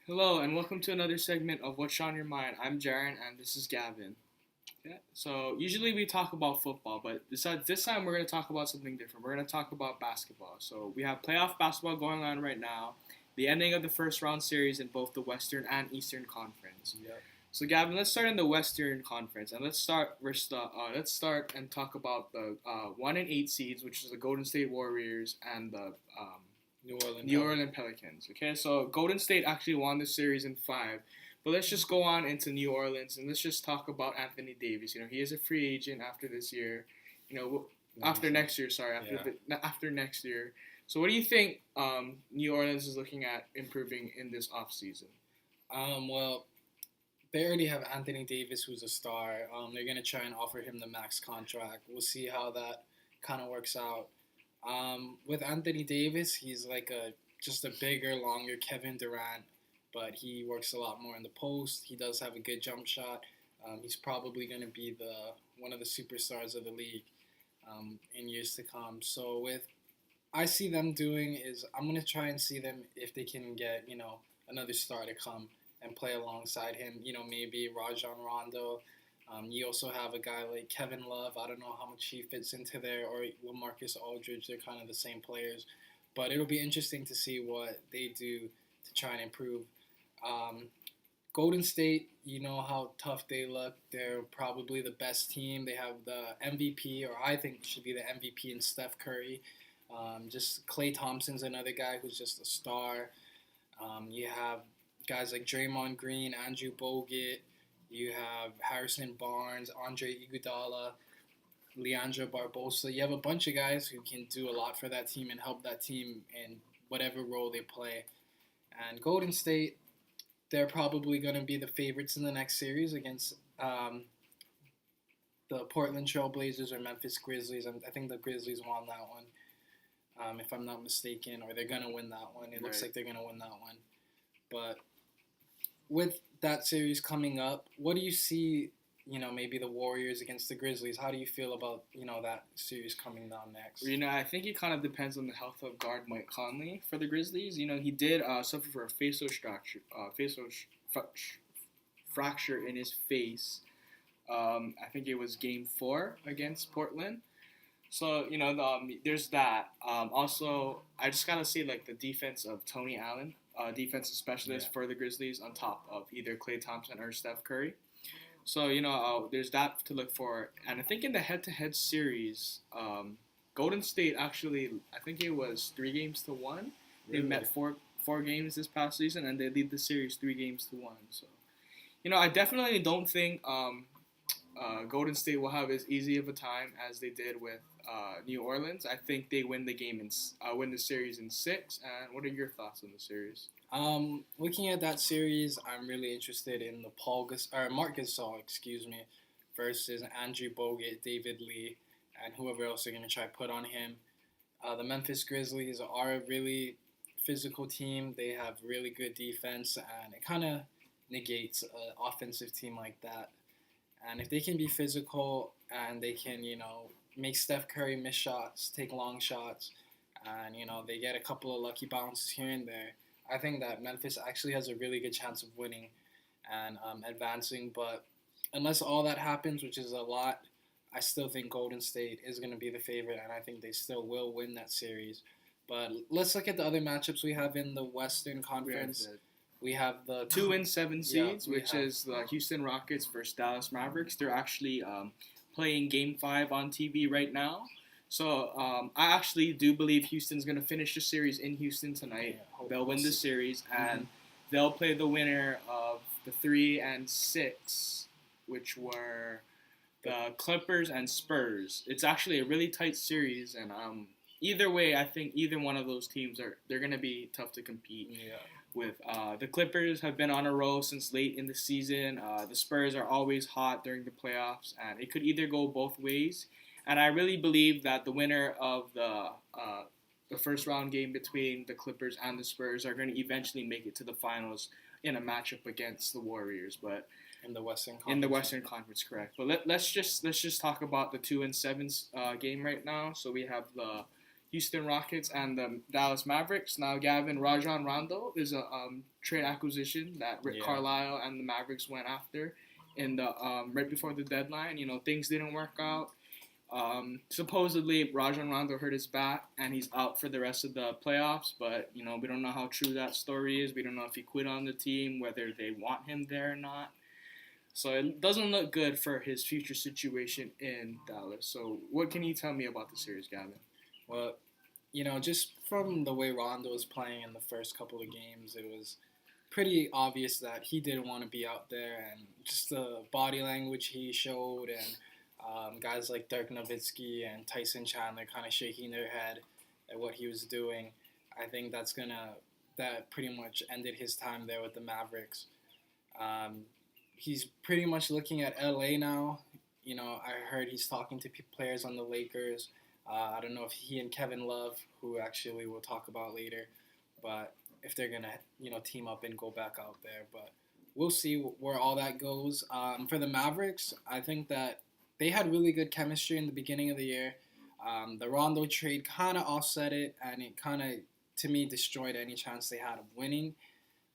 Hello and welcome to another segment of What's on Your Mind. I'm Jaren and this is Gavin. Okay. So usually we talk about football, but besides this time we're going to talk about something different. We're going to talk about basketball. So we have playoff basketball going on right now. The ending of the first round series in both the Western and Eastern Conference. Yep. So Gavin, let's start in the Western Conference and let's start and talk about the 1 and 8 seeds, which is the Golden State Warriors and the New Orleans Pelicans. Okay, so Golden State actually won this series in five. But let's just go on into New Orleans and let's just talk about Anthony Davis. He is a free agent after this year. After next year. Sorry, after next year. So what do you think New Orleans is looking at improving in this offseason? Well, they already have Anthony Davis, who's a star. They're gonna try and offer him the max contract. We'll see how that kind of works out. With Anthony Davis, he's like just a bigger, longer Kevin Durant, but he works a lot more in the post. He does have a good jump shot. He's probably going to be the one of the superstars of the league in years to come. So with I see them doing is I'm going to try and see them if they can get another star to come and play alongside him. Maybe Rajon Rondo. You also have a guy like Kevin Love. I don't know how much he fits into there, or LaMarcus Aldridge. They're kind of the same players. But it'll be interesting to see what they do to try and improve. Um, Golden State, you know how tough they look. They're probably the best team. They have the MVP, or I think should be the MVP in Steph Curry. Just Klay Thompson's another guy who's just a star. You have guys like Draymond Green, Andrew Bogut. You have Harrison Barnes, Andre Iguodala, Leandro Barbosa. You have a bunch of guys who can do a lot for that team and help that team in whatever role they play. And Golden State, they're probably going to be the favorites in the next series against the Portland Trail Blazers or Memphis Grizzlies. I think the Grizzlies won that one, if I'm not mistaken, or they're going to win that one. It looks like they're going to win that one. But with that series coming up, what do you see, maybe the Warriors against the Grizzlies? How do you feel about, that series coming down next? I think it kind of depends on the health of guard Mike Conley for the Grizzlies. He did suffer for a fracture in his face. I think it was Game 4 against Portland. So, there's that. Also, I just gotta say, like, the defense of Tony Allen, defensive specialist for the Grizzlies, on top of either Klay Thompson or Steph Curry. So, there's that to look for. And I think in the head-to-head series, Golden State actually, I think it was 3-1. They met four games this past season, and they lead the series 3-1. So, I definitely don't think Golden State will have as easy of a time as they did with New Orleans. I think they win the series in 6. And what are your thoughts on the series? Looking at that series, I'm really interested in the Marc Gasol, versus Andrew Bogut, David Lee, and whoever else they're going to try to put on him. The Memphis Grizzlies are a really physical team. They have really good defense, and it kind of negates an offensive team like that. And if they can be physical and they can, make Steph Curry miss shots, take long shots, and, they get a couple of lucky bounces here and there, I think that Memphis actually has a really good chance of winning and advancing. But unless all that happens, which is a lot, I still think Golden State is going to be the favorite, and I think they still will win that series. But let's look at the other matchups we have in the Western Conference. We have the 2-7 seeds, which is the Houston Rockets versus Dallas Mavericks. They're actually playing Game 5 on TV right now. So I actually do believe Houston's going to finish the series in Houston tonight. They'll win the series, and they'll play the winner of the 3 and 6, which were the Clippers and Spurs. It's actually a really tight series, and either way, I think either one of those teams they're going to be tough to compete. Yeah. With the Clippers have been on a roll since late in the season. The Spurs are always hot during the playoffs, and it could either go both ways. And I really believe that the winner of the first round game between the Clippers and the Spurs are going to eventually make it to the finals in a matchup against the Warriors. But in the Western Conference, correct. But let's just talk about the 2-7 game right now. So we have the Houston Rockets and the Dallas Mavericks. Now, Gavin, Rajon Rondo is a trade acquisition that Rick Yeah. Carlisle and the Mavericks went after in the right before the deadline. Things didn't work out. Supposedly, Rajon Rondo hurt his back and he's out for the rest of the playoffs. But we don't know how true that story is. We don't know if he quit on the team, whether they want him there or not. So it doesn't look good for his future situation in Dallas. So what can you tell me about the series, Gavin? Well, just from the way Rondo was playing in the first couple of games, it was pretty obvious that he didn't want to be out there, and just the body language he showed, and guys like Dirk Nowitzki and Tyson Chandler kind of shaking their head at what he was doing. I think that pretty much ended his time there with the Mavericks. He's pretty much looking at LA now. I heard he's talking to players on the Lakers. I don't know if he and Kevin Love, who actually we'll talk about later, but if they're gonna team up and go back out there. But we'll see where all that goes. For the Mavericks, I think that they had really good chemistry in the beginning of the year. The Rondo trade kind of offset it, and it kind of, to me, destroyed any chance they had of winning.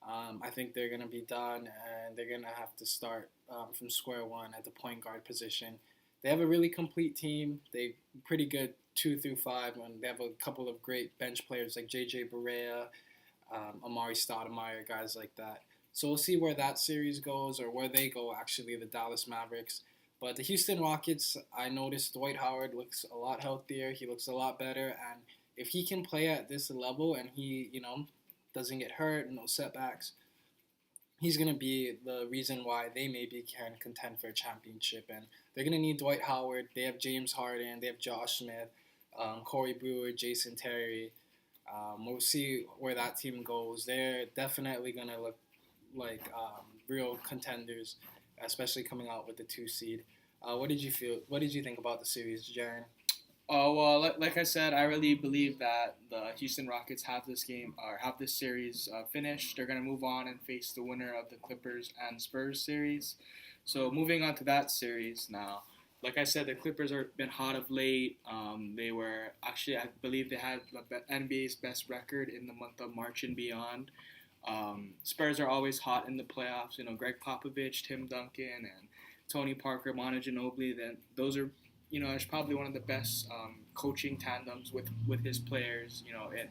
I think they're going to be done, and they're going to have to start from square one at the point guard position. They have a really complete team. They're pretty good 2 through 5, and they have a couple of great bench players like J.J. Barea, Amari Stoudemire, guys like that. So we'll see where that series goes, or where they go, actually, the Dallas Mavericks. But the Houston Rockets, I noticed Dwight Howard looks a lot healthier. He looks a lot better, and if he can play at this level and he, doesn't get hurt, no setbacks, he's going to be the reason why they maybe can contend for a championship. And they're going to need Dwight Howard. They have James Harden. They have Josh Smith, Corey Brewer, Jason Terry. We'll see where that team goes. They're definitely going to look like real contenders, especially coming out with the 2 seed. What did you feel? What did you think about the series, Jaren? Oh, well, like I said, I really believe that the Houston Rockets have this game or have this series finished. They're going to move on and face the winner of the Clippers and Spurs series. So moving on to that series now. Like I said, the Clippers have been hot of late. They were actually, I believe they had the NBA's best record in the month of March and beyond. Spurs are always hot in the playoffs. Greg Popovich, Tim Duncan, and Tony Parker, Manu Ginobili. Those are it's probably one of the best coaching tandems with his players,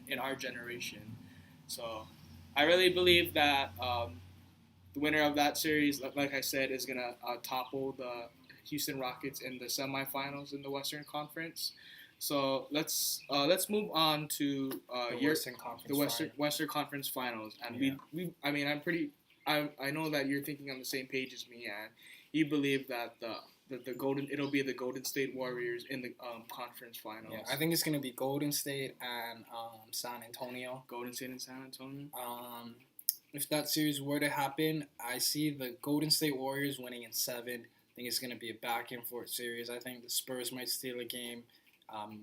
in our generation. So I really believe that the winner of that series, like I said, is going to topple the Houston Rockets in the semifinals in the Western Conference. So let's move on to the Western Conference Finals. And yeah. I know that you're thinking on the same page as me, and you believe that it'll be the Golden State Warriors in the conference finals. Yeah, I think it's gonna be Golden State and San Antonio. Golden State and San Antonio. If that series were to happen, I see the Golden State Warriors winning in 7. I think it's gonna be a back and forth series. I think the Spurs might steal a game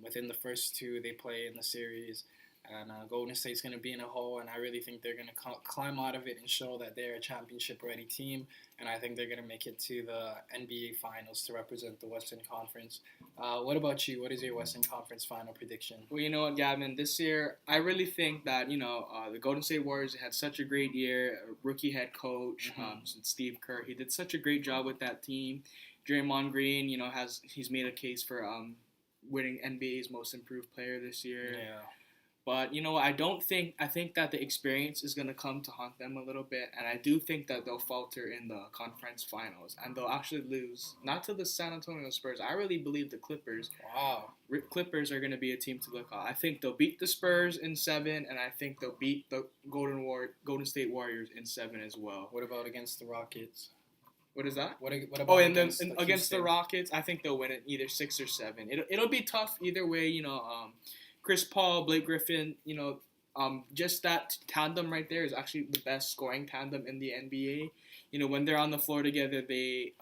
within the first 2 they play in the series. And Golden State's going to be in a hole, and I really think they're going to climb out of it and show that they're a championship-ready team. And I think they're going to make it to the NBA Finals to represent the Western Conference. What about you? What is your Western Conference final prediction? Well, you know what, Gavin? This year, I really think that, the Golden State Warriors had such a great year. Rookie head coach, Steve Kerr. He did such a great job with that team. Draymond Green, he's made a case for winning NBA's Most Improved Player this year. Yeah. But, I think that the experience is going to come to haunt them a little bit. And I do think that they'll falter in the conference finals. And they'll actually lose, not to the San Antonio Spurs. I really believe the Clippers. Wow. Clippers are going to be a team to look at. I think they'll beat the Spurs in 7. And I think they'll beat the Golden State Warriors in 7 as well. What about against the Rockets? What is that? What about against the Rockets? I think they'll win it either 6 or 7. It'll be tough either way, Chris Paul, Blake Griffin, just that tandem right there is actually the best scoring tandem in the NBA. When they're on the floor together, they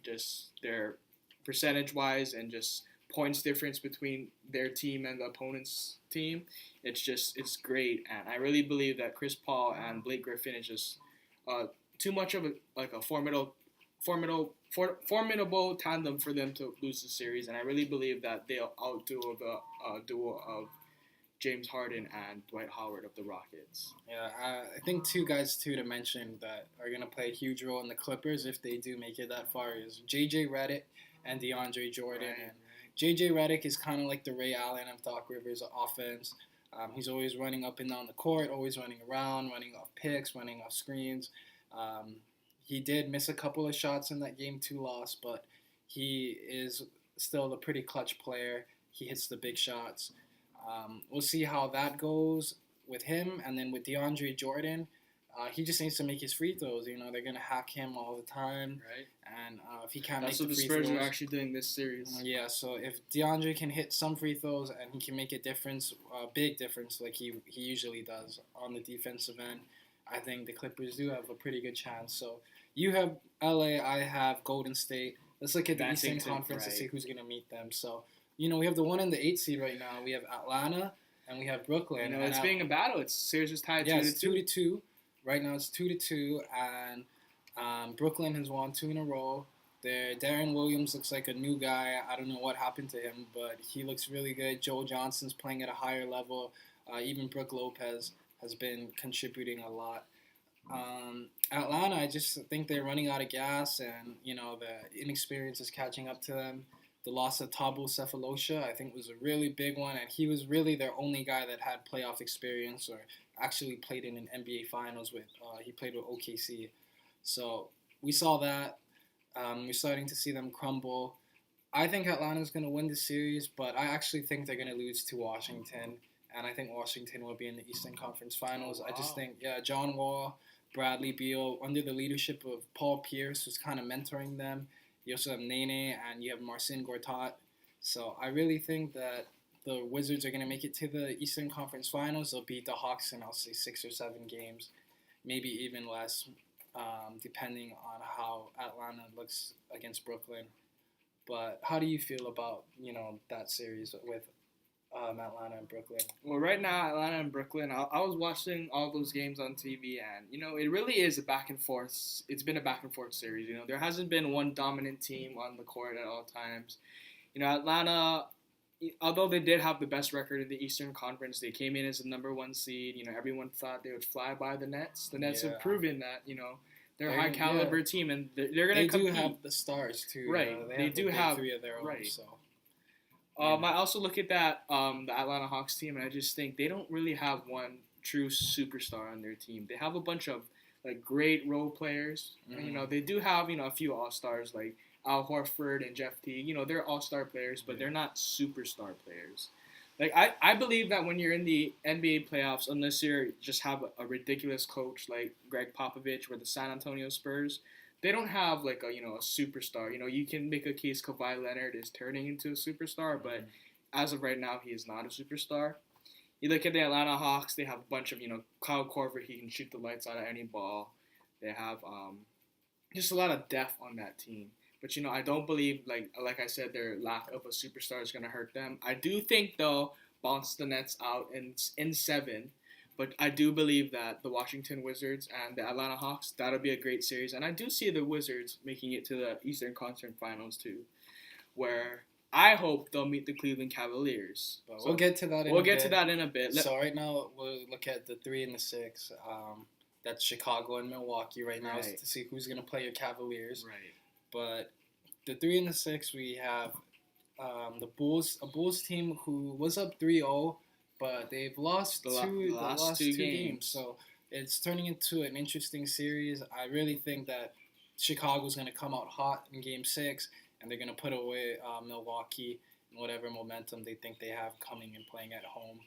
just their percentage-wise and just points difference between their team and the opponent's team, it's great. And I really believe that Chris Paul and Blake Griffin is just too much of a formidable tandem for them to lose the series, and I really believe that they'll outduo the duo of James Harden and Dwight Howard of the Rockets. Yeah, I think two guys too to mention that are gonna play a huge role in the Clippers if they do make it that far is J.J. Redick and DeAndre Jordan. Right. And J.J. Redick is kind of like the Ray Allen of Doc Rivers' offense. He's always running up and down the court, always running around, running off picks, running off screens. He did miss a couple of shots in that Game 2 loss, but he is still a pretty clutch player. He hits the big shots. We'll see how that goes with him. And then with DeAndre Jordan, he just needs to make his free throws. You know, they're going to hack him all the time. Right. And if he can't That's make what the the free Spurs throws... are actually doing this series. Yeah, so if DeAndre can hit some free throws and he can make a difference, a big difference like he usually does on the defensive end, I think the Clippers do have a pretty good chance. So you have LA, I have Golden State. Let's look at the Eastern Conference to see who's going to meet them. So, you know, we have the 1 and the 8 seed right now. We have Atlanta and we have Brooklyn. You know, it's being a battle. It's series is tied 2-2. It's 2-2. Right now it's 2-2, and Brooklyn has won 2 in a row. Darren Williams looks like a new guy. I don't know what happened to him, but he looks really good. Joe Johnson's playing at a higher level. Even Brook Lopez has been contributing a lot. Atlanta, I just think they're running out of gas, and you know the inexperience is catching up to them. The loss of Thabo Sefolosha, I think, was a really big one, and he was really their only guy that had playoff experience or actually played in an NBA Finals with. He played with OKC, so we saw that. We're starting to see them crumble. I think Atlanta's going to win the series, but I actually think they're going to lose to Washington, and I think Washington will be in the Eastern Conference Finals. Wow. I just think, John Wall, Bradley Beal, under the leadership of Paul Pierce, who's kind of mentoring them. You also have Nene, and you have Marcin Gortat. So I really think that the Wizards are going to make it to the Eastern Conference Finals. They'll beat the Hawks in, I'll say, 6 or 7 games, maybe even less, depending on how Atlanta looks against Brooklyn. But how do you feel about, you know, that series with Atlanta and Brooklyn? Well, right now, Atlanta and Brooklyn, I was watching all those games on TV, and, you know, it really is a back and forth. It's been a back and forth series. You know, there hasn't been one dominant team on the court at all times. You know, Atlanta, although they did have the best record in the Eastern Conference, they came in as the number 1 seed. You know, everyone thought they would fly by the Nets. The Nets have proven that, you know, they're a high-caliber team, and they're going to compete. They do have the stars, too. Right. They do have 3 of their own, right. So. I also look at that the Atlanta Hawks team, and I just think they don't really have one true superstar on their team. They have a bunch of like great role players. Mm-hmm. And, you know, they do have, you know, a few all-stars like Al Horford and Jeff Teague. You know, they're all-star players, but they're not superstar players. Like I believe that when you're in the NBA playoffs, unless you just have a ridiculous coach like Greg Popovich or the San Antonio Spurs, they don't have like a superstar. You know, you can make a case Kawhi Leonard is turning into a superstar, but as of right now, he is not a superstar. You look at the Atlanta Hawks; they have a bunch of Kyle Korver. He can shoot the lights out of any ball. They have just a lot of depth on that team. But I don't believe like I said, their lack of a superstar is going to hurt them. I do think they'll bounce the Nets out in 7. But I do believe that the Washington Wizards and the Atlanta Hawks, that'll be a great series. And I do see the Wizards making it to the Eastern Conference Finals too, where I hope they'll meet the Cleveland Cavaliers. But we'll get to that in a bit. So right now, we'll look at the 3 and the 6. That's Chicago and Milwaukee right now to see who's going to play your Cavaliers. Right. But the 3 and the 6, we have the Bulls, a Bulls team who was up 3-0. But they've lost two games. So it's turning into an interesting series. I really think that Chicago's going to come out hot in Game 6, and they're going to put away Milwaukee and whatever momentum they think they have coming and playing at home.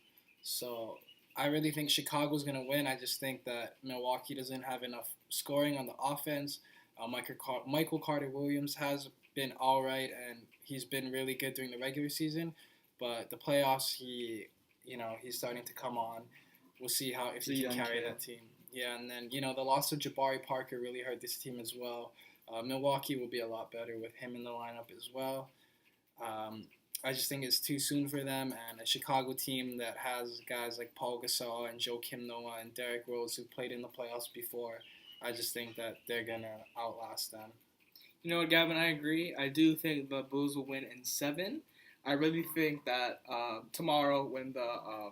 So I really think Chicago's going to win. I just think that Milwaukee doesn't have enough scoring on the offense. Michael Carter-Williams has been all right, and he's been really good during the regular season. But the playoffs, he's starting to come on. We'll see if he can carry that team. Yeah, and then, the loss of Jabari Parker really hurt this team as well. Milwaukee will be a lot better with him in the lineup as well. I just think it's too soon for them, and a Chicago team that has guys like Paul Gasol and Joakim Noah and Derrick Rose who played in the playoffs before, I just think that they're going to outlast them. You know what, Gavin, I agree. I do think the Bulls will win in 7. I really think that tomorrow when the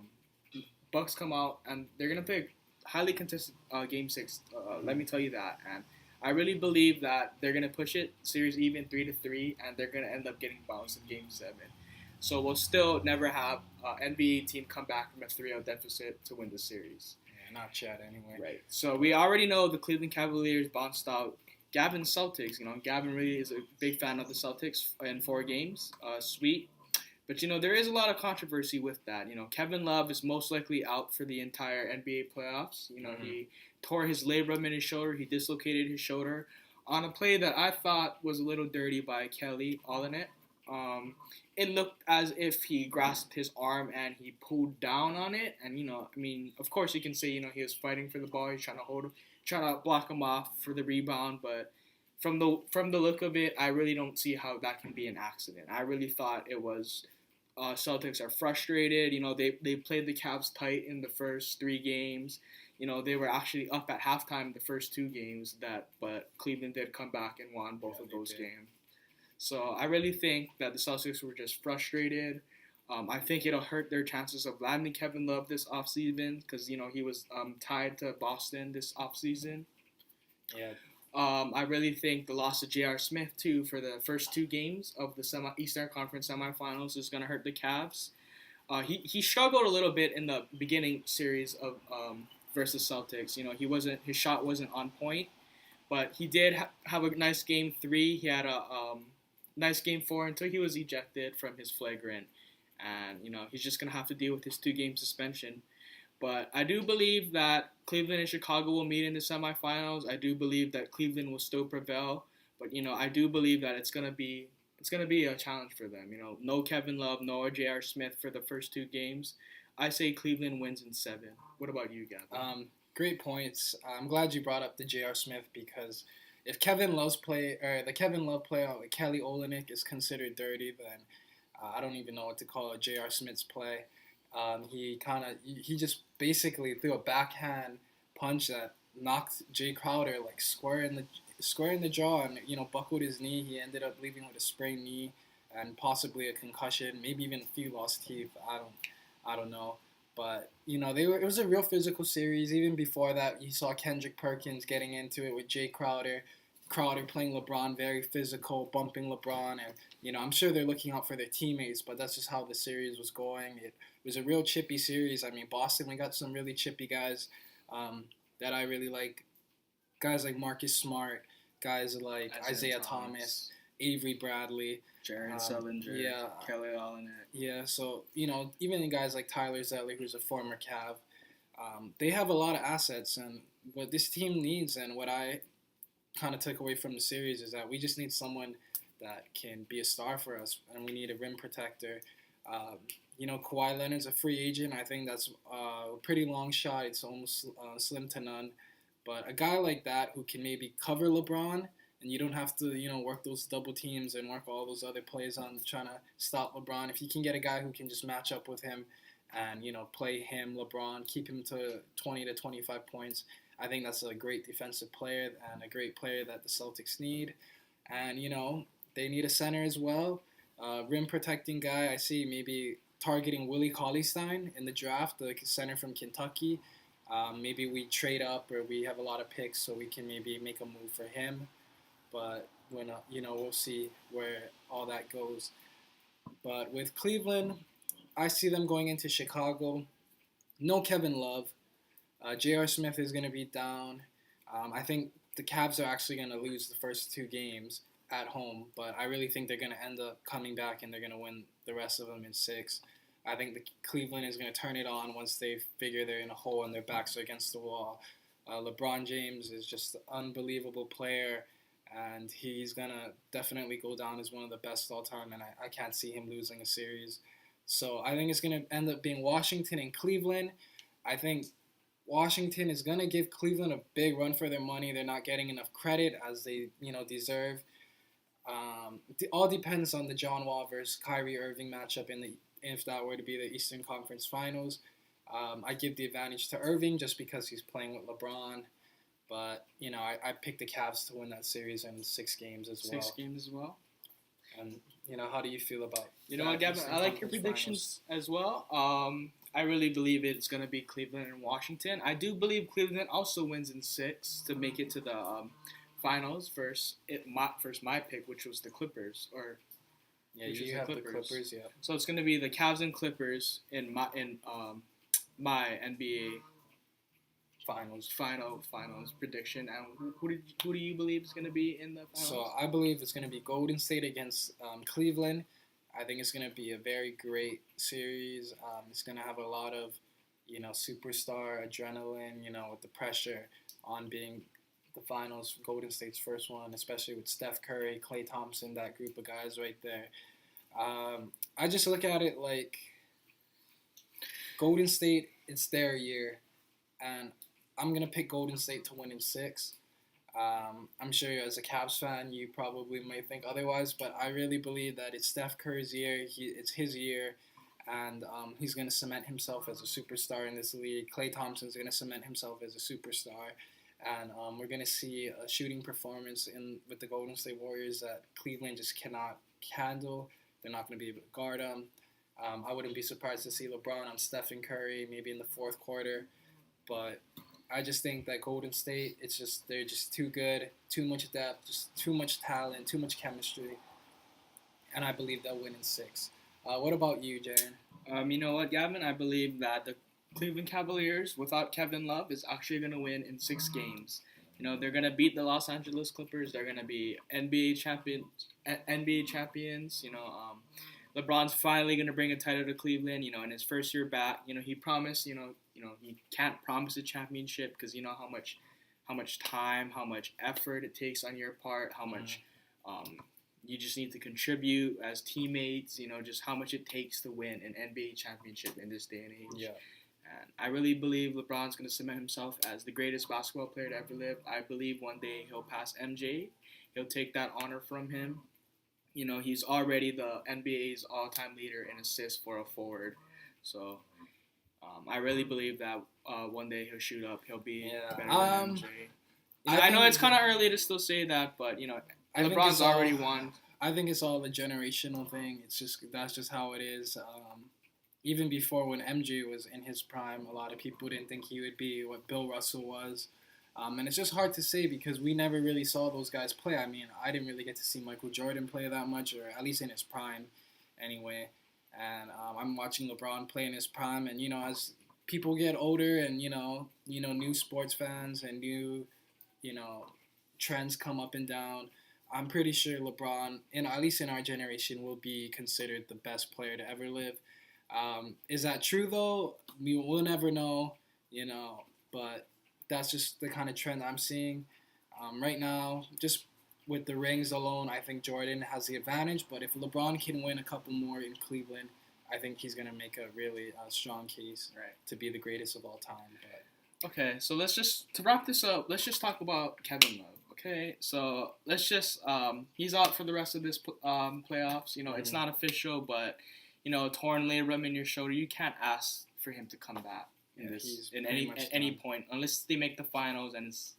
Bucks come out and they're gonna play a highly contested game six. Let me tell you that, and I really believe that they're gonna push it series even 3-3, and they're gonna end up getting bounced in game seven. So we'll still never have NBA team come back from a 3-0 deficit to win the series. Yeah, not yet anyway. Right. So we already know the Cleveland Cavaliers bounced out Gavin's Celtics. Gavin really is a big fan of the Celtics in 4 games. Sweet. But, there is a lot of controversy with that. Kevin Love is most likely out for the entire NBA playoffs. He tore his labrum in his shoulder. He dislocated his shoulder on a play that I thought was a little dirty by Kelly Olynyk. It looked as if he grasped his arm and he pulled down on it. And, of course you can say, he was fighting for the ball. He's trying to block him off for the rebound. But from the look of it, I really don't see how that can be an accident. I really thought it was Celtics are frustrated. They played the Cavs tight in the first 3 games. They were actually up at halftime the first 2 games, but Cleveland did come back and won both of those games. So I really think that the Celtics were just frustrated. I think it'll hurt their chances of landing Kevin Love this offseason because, he was tied to Boston this offseason. Yeah. I really think the loss of J.R. Smith, too, for the first 2 games of the Eastern Conference semifinals is going to hurt the Cavs. He struggled a little bit in the beginning series of versus Celtics. His shot wasn't on point, but he did have a nice game 3. He had a nice game 4 until he was ejected from his flagrant, and he's just gonna have to deal with his 2-game suspension. But I do believe that Cleveland and Chicago will meet in the semifinals. I do believe that Cleveland will still prevail, but I do believe that it's gonna be a challenge for them. No Kevin Love, no J.R. Smith for the first 2 games. I say Cleveland wins in 7. What about you, Gavin? Great points. I'm glad you brought up the J.R. Smith because if the Kevin Love play with Kelly Olynyk is considered dirty, then I don't even know what to call J.R. Smith's play. He just basically threw a backhand punch that knocked Jay Crowder square in the jaw and buckled his knee. He ended up leaving with a sprained knee and possibly a concussion, maybe even a few lost teeth. I don't know. But it was a real physical series. Even before that, you saw Kendrick Perkins getting into it with Jay Crowder. Crowder playing LeBron very physical, bumping LeBron, and I'm sure they're looking out for their teammates. But that's just how the series was going. It was a real chippy series. I mean, Boston, we got some really chippy guys that I really like. Guys like Marcus Smart, guys like Isaiah Thomas, Avery Bradley, Jared Sullinger, Kelly Olynyk. Yeah, so even guys like Tyler Zeller, who's a former Cav, they have a lot of assets, and what this team needs, and what I kind of took away from the series is that we just need someone that can be a star for us, and we need a rim protector. Kawhi Leonard's a free agent. I think that's a pretty long shot. It's almost slim to none. But a guy like that who can maybe cover LeBron, and you don't have to, work those double teams and work all those other plays on trying to stop LeBron. If you can get a guy who can just match up with him and, play him, LeBron, keep him to 20 to 25 points, I think that's a great defensive player and a great player that the Celtics need. And, they need a center as well. Rim protecting guy, I see maybe targeting Willie Cauley-Stein in the draft, the center from Kentucky. Maybe we trade up or we have a lot of picks so we can maybe make a move for him. But we'll see where all that goes. But with Cleveland, I see them going into Chicago. No Kevin Love. J.R. Smith is going to be down. I think the Cavs are actually going to lose the first 2 games at home, but I really think they're going to end up coming back and they're going to win the rest of them in 6. I think the Cleveland is going to turn it on once they figure they're in a hole and their backs are against the wall. LeBron James is just an unbelievable player, and he's going to definitely go down as one of the best all time, and I can't see him losing a series. So I think it's going to end up being Washington and Cleveland. I think Washington is going to give Cleveland a big run for their money. They're not getting enough credit as they, deserve. It all depends on the John Wall versus Kyrie Irving matchup if that were to be the Eastern Conference Finals. I give the advantage to Irving just because he's playing with LeBron. But, I picked the Cavs to win that series in 6 games as well. 6 games as well. And, how do you feel about Gavin, I like your predictions as well. I really believe it's gonna be Cleveland and Washington. I do believe Cleveland also wins in 6 to make it to the finals. First my pick, which was the Clippers, or Yeah, which is you the have the Clippers. Clippers. Yeah. So it's gonna be the Cavs and Clippers in my NBA finals prediction. And who do you believe is gonna be in the finals? So I believe it's going to be Golden State against Cleveland. I think it's going to be a very great series. It's going to have a lot of, superstar adrenaline, with the pressure on being the finals, Golden State's first one, especially with Steph Curry, Klay Thompson, that group of guys right there. I just look at it like Golden State, it's their year, and I'm going to pick Golden State to win in 6. I'm sure as a Cavs fan, you probably might think otherwise, but I really believe that it's Steph Curry's year. It's his year, and he's going to cement himself as a superstar in this league. Klay Thompson's going to cement himself as a superstar, and we're going to see a shooting performance with the Golden State Warriors that Cleveland just cannot handle. They're not going to be able to guard them. I wouldn't be surprised to see LeBron on Stephen Curry maybe in the fourth quarter, but I just think that Golden State, they're just too good, too much depth, just too much talent, too much chemistry, and I believe they'll win in 6. What about you, Jaren? You know what, Gavin? I believe that the Cleveland Cavaliers, without Kevin Love, is actually going to win in 6 games. They're going to beat the Los Angeles Clippers. They're going to be NBA champions. LeBron's finally going to bring a title to Cleveland. In his first year back, he promised. He can't promise a championship because you know how much time, how much effort it takes on your part, how much you just need to contribute as teammates. Just how much it takes to win an NBA championship in this day and age. Yeah. And I really believe LeBron's going to cement himself as the greatest basketball player to ever live. I believe one day he'll pass MJ. He'll take that honor from him. He's already the NBA's all-time leader in assists for a forward. So I really believe that one day he'll shoot up. He'll be better than MJ. I know it's kind of early to still say that, but LeBron's already won. I think it's all a generational thing. That's just how it is. Even before when MJ was in his prime, a lot of people didn't think he would be what Bill Russell was. And it's just hard to say because we never really saw those guys play. I mean, I didn't really get to see Michael Jordan play that much, or at least in his prime anyway. And I'm watching LeBron play in his prime. And, as people get older and, new sports fans and new, trends come up and down, I'm pretty sure LeBron, at least in our generation, will be considered the best player to ever live. Is that true, though? We'll never know, but that's just the kind of trend I'm seeing right now. Just with the rings alone, I think Jordan has the advantage. But if LeBron can win a couple more in Cleveland, I think he's going to make a really strong case to be the greatest of all time. But. Okay, so to wrap this up, let's just talk about Kevin Love. Okay, so let's just he's out for the rest of this playoffs. It's not official, but torn labrum in your shoulder, you can't ask for him to come back. At any point, unless they make the finals and it's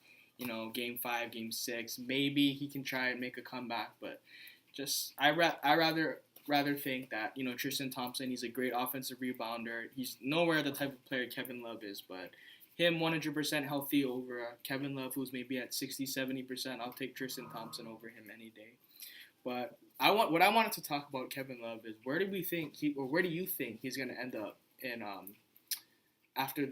game 5, game 6, maybe he can try and make a comeback. But I rather think that Tristan Thompson, he's a great offensive rebounder. He's nowhere the type of player Kevin Love is, but him 100% healthy over Kevin Love, who's maybe at 60-70%. I'll take Tristan Thompson over him any day. But what I wanted to talk about Kevin Love is where do you think he's going to end up in after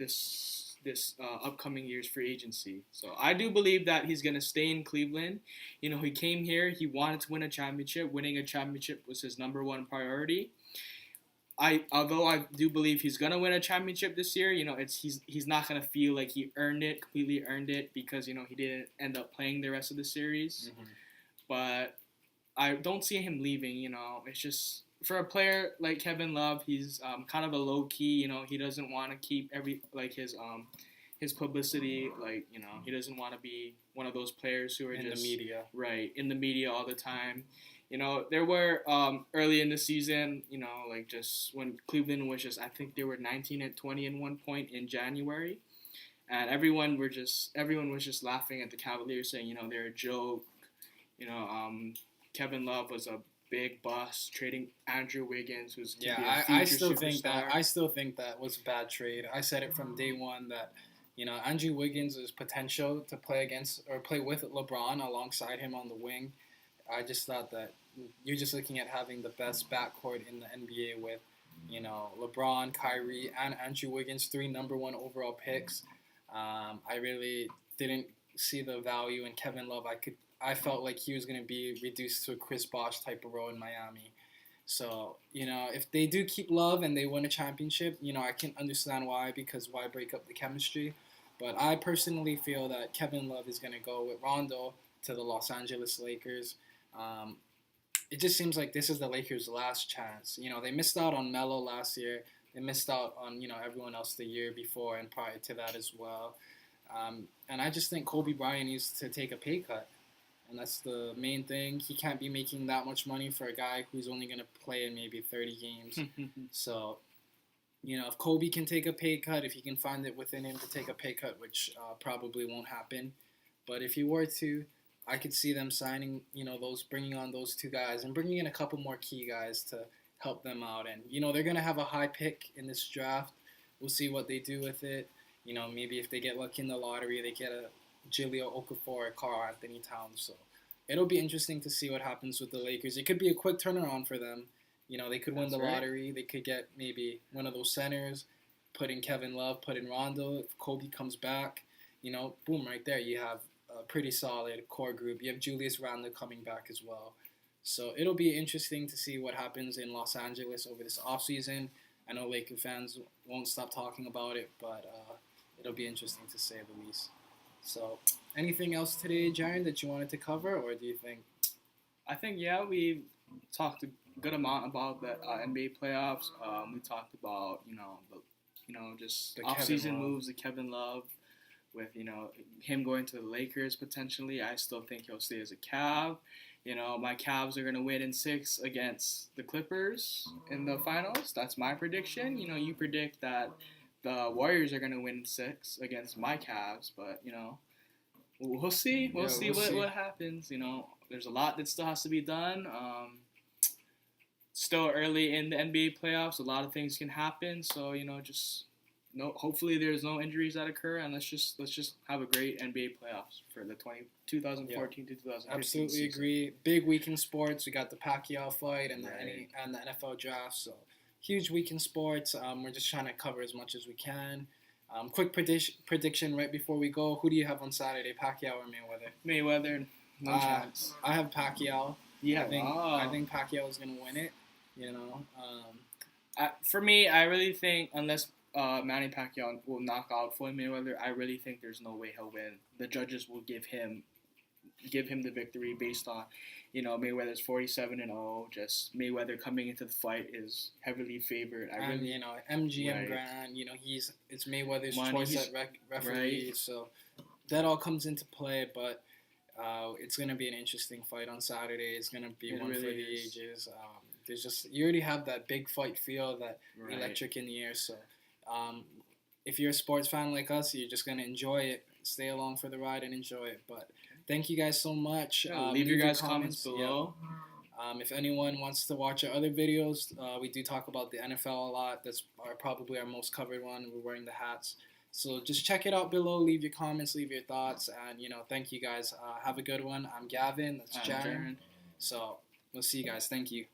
this upcoming year's free agency. So I do believe that he's going to stay in Cleveland. He came here, he wanted to win a championship. Winning a championship was his number one priority. Although I do believe he's going to win a championship this year, he's not going to feel like he completely earned it because, he didn't end up playing the rest of the series. Mm-hmm. But I don't see him leaving, It's just, for a player like Kevin Love, he's kind of a low-key, he doesn't want to keep his publicity, he doesn't want to be one of those players who are in the media. Right, in the media all the time. There were early in the season, just when Cleveland was I think they were 19-20 at one point in January, and everyone was just laughing at the Cavaliers, saying, they're a joke. Kevin Love was a big bust, trading Andrew Wiggins, who's gonna be a Yeah, I future still think superstar. that was a bad trade. I said it from day one that Andrew Wiggins' potential to play against or play with LeBron alongside him on the wing. I just thought that you're just looking at having the best backcourt in the NBA with LeBron, Kyrie, and Andrew Wiggins, three number one overall picks. I really didn't see the value in Kevin Love. I felt like he was going to be reduced to a Chris Bosh type of role in Miami. So, if they do keep Love and they win a championship, I can understand why, because why break up the chemistry? But I personally feel that Kevin Love is going to go with Rondo to the Los Angeles Lakers. Um, it just seems like this is the Lakers' last chance. They missed out on Melo last year. They missed out on, everyone else the year before and prior to that as well. And I just think Kobe Bryant needs to take a pay cut. And that's the main thing. He can't be making that much money for a guy who's only going to play in maybe 30 games. So, if Kobe can take a pay cut, if he can find it within him to take a pay cut, which probably won't happen. But if he were to, I could see them signing, bringing on those two guys and bringing in a couple more key guys to help them out. And, they're going to have a high pick in this draft. We'll see what they do with it. Maybe if they get lucky in the lottery, they get a Jahlil Okafor or Karl Anthony Towns. So it'll be interesting to see what happens with the Lakers. It could be a quick turnaround for them. They could win the lottery. They could get maybe one of those centers, put in Kevin Love, put in Rondo. If Kobe comes back, boom, right there. You have a pretty solid core group. You have Julius Randle coming back as well. So it'll be interesting to see what happens in Los Angeles over this offseason. I know Laker fans won't stop talking about it, but it'll be interesting to say the least. So, anything else today, Jaren, that you wanted to cover, or do you think? I think we talked a good amount about the NBA playoffs. We talked about just The off-season moves to Kevin Love, with him going to the Lakers potentially. I still think he'll stay as a Cav. My Cavs are gonna win in 6 against the Clippers in the finals. That's my prediction. You predict that the Warriors are going to win 6 against my Cavs, but, we'll see. We'll see what happens. There's a lot that still has to be done. Still early in the NBA playoffs. A lot of things can happen. So, hopefully there's no injuries that occur, and let's just have a great NBA playoffs for the 2014 to 2015 Absolutely season. agree. Big week in sports. We got the Pacquiao fight and the NFL draft, so huge week in sports. We're just trying to cover as much as we can. Quick prediction right before we go. Who do you have on Saturday, Pacquiao or Mayweather? Mayweather, no chance. I have Pacquiao. Yeah, I think Pacquiao is going to win it. For me, I really think unless Manny Pacquiao will knock out Floyd Mayweather, I really think there's no way he'll win. The judges will give him the victory based on, Mayweather's 47-0. Just Mayweather coming into the fight is heavily favored. MGM Grand. It's Mayweather's choice at referee. Right. So that all comes into play. But it's gonna be an interesting fight on Saturday. It's gonna be one for the ages. You already have that big fight feel, that electric in the air. So if you're a sports fan like us, you're just gonna enjoy it. Stay along for the ride and enjoy it. But thank you guys so much. Leave your guys' comments below. Yeah. If anyone wants to watch our other videos, we do talk about the NFL a lot. That's probably our most covered one. We're wearing the hats. So just check it out below. Leave your comments. Leave your thoughts. And, thank you guys. Have a good one. I'm Gavin. That's Jaren. So we'll see you guys. Thank you.